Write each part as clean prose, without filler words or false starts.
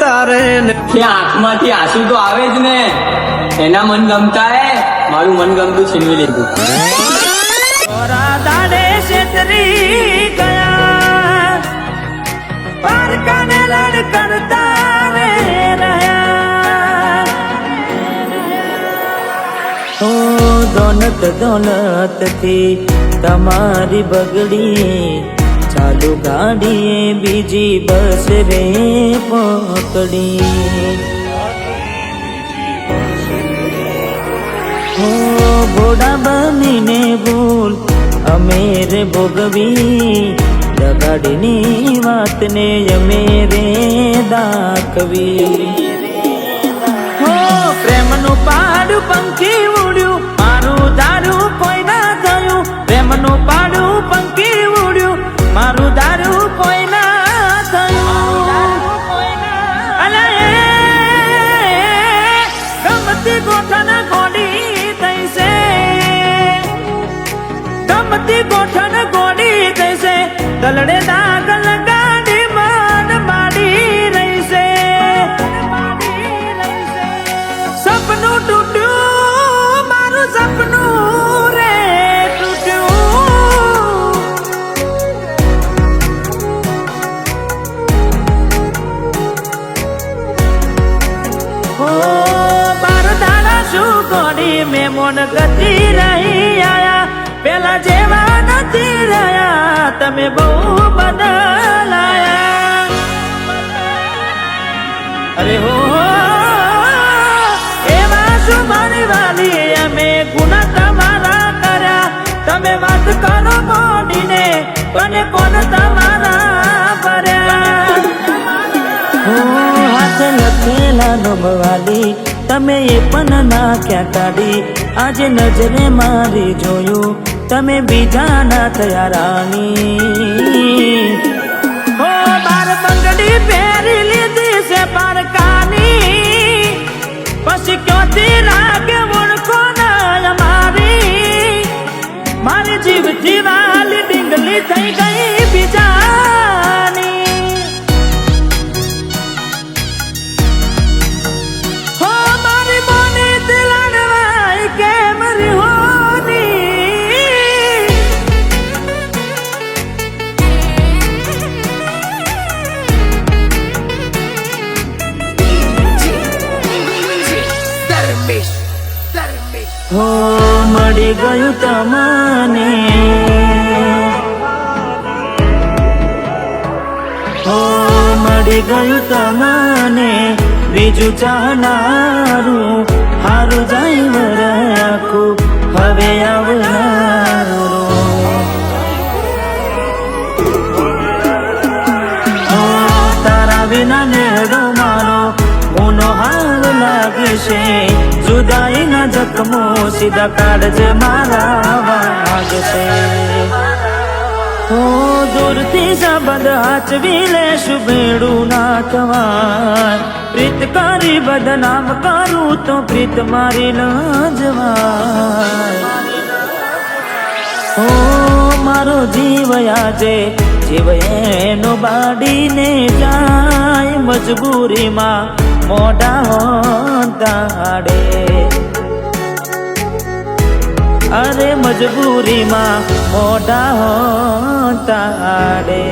તારે આંખમાંથી આંસુ તો આવે જ ને. એના મન ગમતા હે, મારું મન ગમતું છીનવી લીધું. દાડે છેતરી ગયા, પારકાને લડ કરતા રે રહ્યા. ઓ દોલત દોલત થી તમારી બગડી, ચાલુ ગાડીએ બીજી બસ રે પકડી. હો ઘોડા બનીને ભૂલ અમે રે ભોગવી, દગાડીની વાતને અમે રે દાખવી. હો પ્રેમનું પાડું પંખી ઉડ્યું, મારું દારૂ કોઈ ના થયું. પ્રેમનું પાડું પંખી ઉડ્યું, મારું દારૂ કોઈ ના થયું. અલે ગમતી ગોઠણ ગોડી થઈ છે, ગમતી ગોઠણ ગોડી થઈ છે. દલડે દાગ લગાડી મન માડી રહી છે. સપનું તૂટ્યું, મારું સપનું રે તૂટ્યું. ઓ બાર દાડા શું ગોડી મેમોન ગતિ રહી આયા, પેલા જેવા નથી રહ્યા તમે બહુ બદલાયા. અરે હો એવા શું મારી વાલી અમે ગુના તમારા કર્યા. તમે વાત કરો મોડીને અને કોણ તમારા ભર્યા. હો હાથ લખેલા નોમવાલી તમે એ પણ નાખ્યા કાઢી. આજે નજરે મારી જોયું તમે બીજા ના થયા રાણી. હો બાર બંગડી પહેરી લીધી છે પારકાની, પછી ક્યોથી લાગે ઓળખો ના મારી. મારી જીવથી વાલી ડીંગલી થઈ ગઈ બીજાની. હો મારી મોની દિલડવાઈ કેમ રિહોની. હો મળી ગયું તમને, હો મળી ગયું તમને બીજું ચાહનારું. હારું જાય વરાખું હવે આવનારું. હો તારા વિના નેડો મારો ઊનો હાર લાગશે. જુદાઈના જખમો સીધા કાઢજે મારા વાગશે. હો દૂરથી સંબંધ હાચવી લેશું ભેડું ના થવાય. પ્રીત કરી બદનામ કરું તો પ્રીત મારી ન જવાય. હો મારો જીવ આજે જીવ એનો બાડીને જાય. મજબૂરીમાં મોઢા હોતાડે, અરે મજબૂરીમાં મોઢા હોતાડે.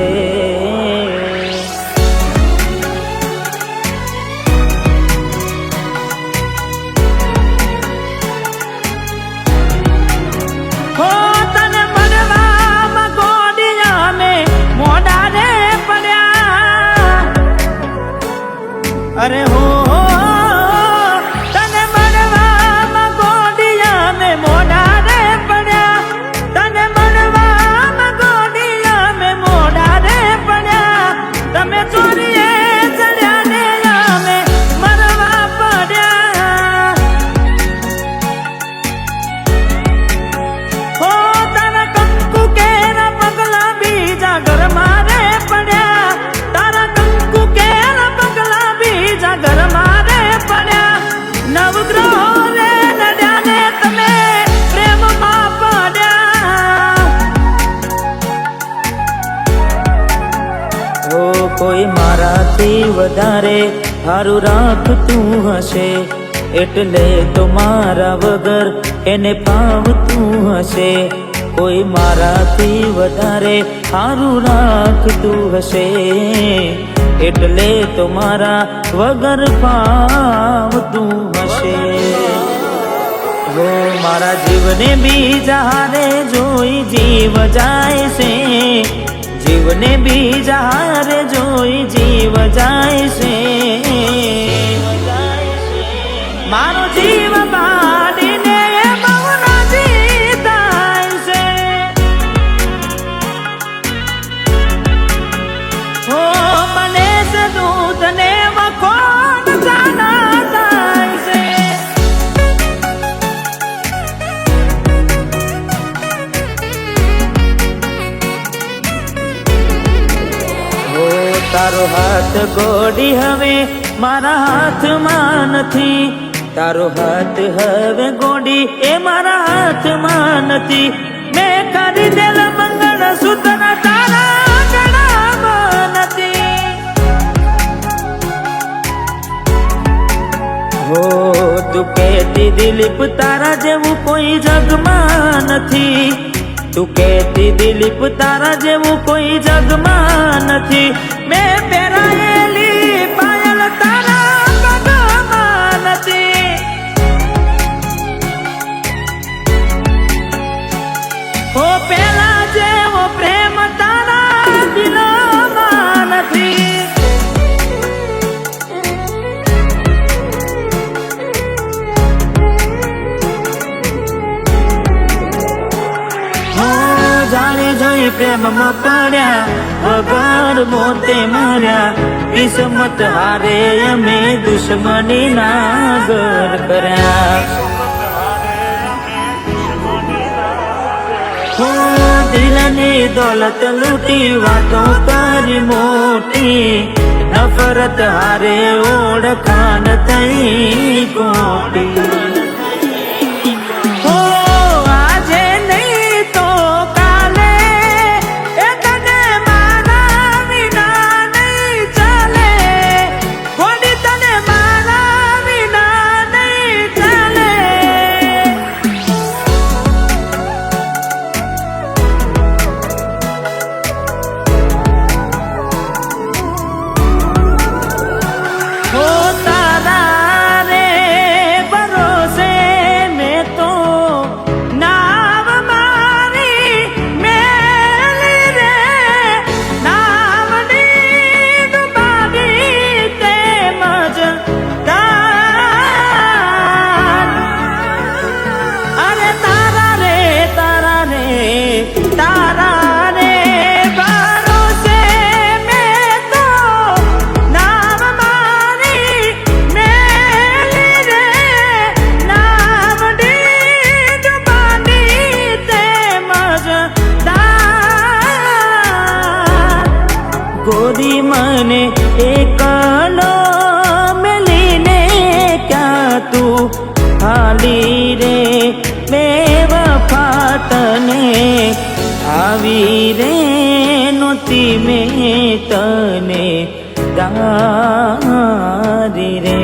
હો તને મળવામાં ગોડિયા મેં મોઢા રે પડ્યા. અરે હો તને મળવામાં ગોડિયા મેં મોઢા રે પડ્યા. તને મળવામાં ગોડિયા મેં મોઢા રે પડ્યા. તમે ચોરીએ ચડ્યા ને અમે મરવા પડ્યા. હો તારા કંકુ કેરા પગલા બીજા ઘરમાં રે પડ્યા. તારા કંકુ કેરા પગલા બીજા ઘરમાં હારું રાખતું હશે એટલે તો મારા વગર એને ફાવતું હશે કોઈ મારાથી વધારે હારું રાખતું હશે એટલે તો મારા વગર ફાવતું હશે હો મારા જીવને બીજા હારે જોઈ જીવ જાય છે જીવને બીજા હારે જોઈ જીવ જાય છે મારો જીવ બાળીને બહુ રાજી થાય છે હો મને દૂધ ને મખોન જાના થાય છે હો તારો હાથ ગોડી હવે મારા હાથમાં નથી તારો હાથ હવે ગોડી એ મારા હાથમાં નથી મેં ખરીદેલ મંગળસૂત્ર તારા ગળામાં નથી હો તું કહેતી દિલીપ તારા જેવું કોઈ જગમાં નથી તું કહેતી દિલીપ તારા જેવું કોઈ જગમાં નથી મેં પહેરાયેલી પાયલ તારા પગમાં નથી હો પેલા જેવો પ્રેમ તારા દિલમાં નથી જાણે જોઈ પ્રેમમાં પડ્યા વગર મોતે મર્યા કિસ્મત હારે અમે દુશ્મની નાગર કર્યા હો દિલની દોલત લૂટી વાતો કરી મોટી નફરત હારે ઓળખાણ થઈ કોટી ગોરી મને એકલો મેલીને ક્યાં તું હાલી રે બેવફા તને આવી રે નોતી મેં તને દારી રે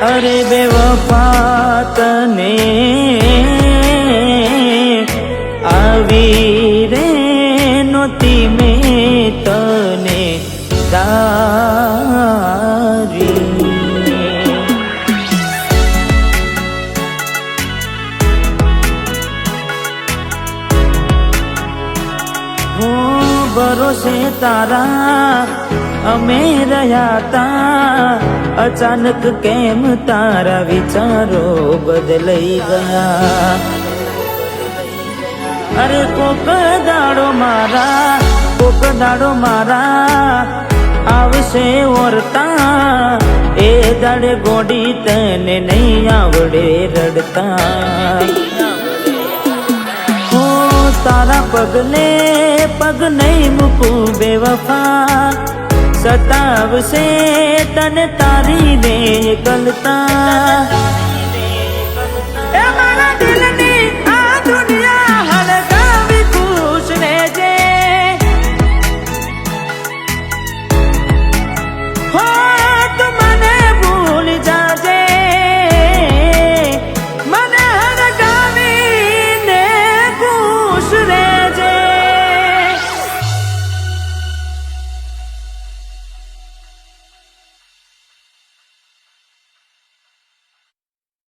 અરે બેવફા તને આવી રે નોતી મેં તને દારી હો ભરોસે તારા અમે રહ્યા તા અચાનક કેમ તારા વિચારો બદલાઈ ગયા અરે કોક દાડો મારા આવશે ઓરતા એ દાડે ગોડી તને નહીં આવડે રડતા હો તારા પગલે પગ નહીં મૂકું બેવફા સતાવશે તને તારી ને ગલતા